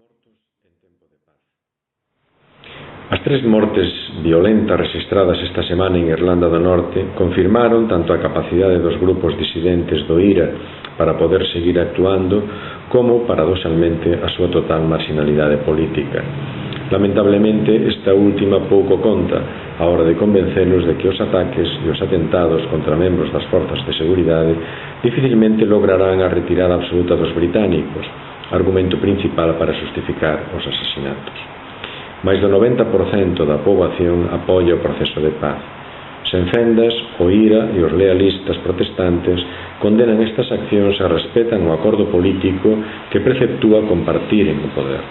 mortos en tempo de paz. As 3 mortes violentas registradas esta semana en Irlanda do Norte confirmaron tanto a capacidade dos grupos disidentes do IRA para poder seguir actuando como, paradoxalmente, a súa total marginalidade política. Lamentablemente, esta última pouco conta á hora de convencelos de que os ataques e os atentados contra membros das forzas de seguridade dificilmente lograrán a retirada absoluta dos británicos, argumento principal para justificar os asasinatos. Mais do 90% da poboación apoia o proceso de paz. Sen fendas, o IRA e os lealistas protestantes condenan estas accións e respetan o acordo político que preceptúa compartiren o poder.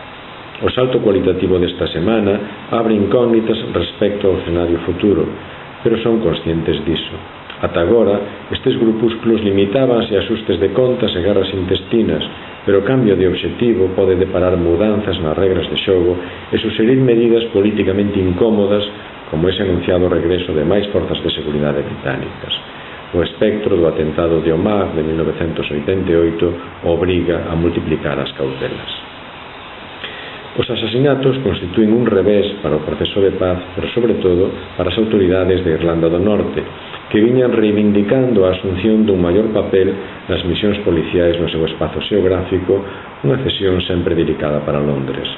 O salto cualitativo desta semana abre incógnitas respecto ao escenario futuro, pero son conscientes diso. Ata agora, estes grupúsculos limitábanse a axustes de contas e guerras intestinas, pero o cambio de obxectivo pode deparar mudanzas nas regras de xogo e suxerir medidas políticamente incómodas como ese anunciado regreso de máis forzas de seguridade británicas. O espectro do atentado de Omagh de 1988 obriga a multiplicar as cautelas. Os asasinatos constitúen un revés para o proceso de paz, pero sobre todo para as autoridades de Irlanda do Norte, que viñan reivindicando a asunción dun maior papel nas misións policiais no seu espazo xeográfico, unha cesión sempre dedicada para Londres.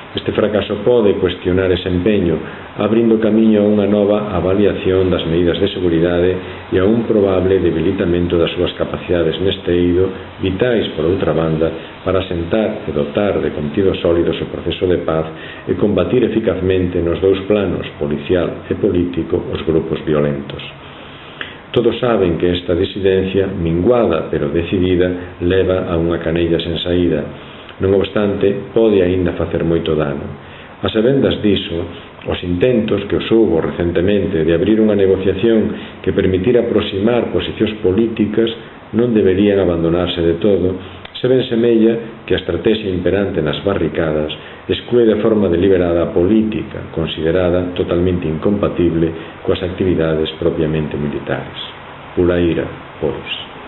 Este fracaso pode cuestionar ese empeño, abrindo camiño a unha nova avaliación das medidas de seguridade e a un probable debilitamento das súas capacidades neste eido, vitais, por outra banda, para asentar e dotar de contidos sólidos o proceso de paz e combatir eficazmente nos dous planos, policial e político, os grupos violentos. Todos saben que esta disidencia, minguada pero decidida, leva a unha canella sen saída. Non obstante, pode aínda facer moito dano. A sabendas diso, os intentos que os houbo recentemente de abrir unha negociación que permitira aproximar posicións políticas non deberían abandonarse de todo, se ben semella que a estrategia imperante nas barricadas exclúe de forma deliberada a política, considerada totalmente incompatible coas actividades propiamente militares. Pura ira, pois.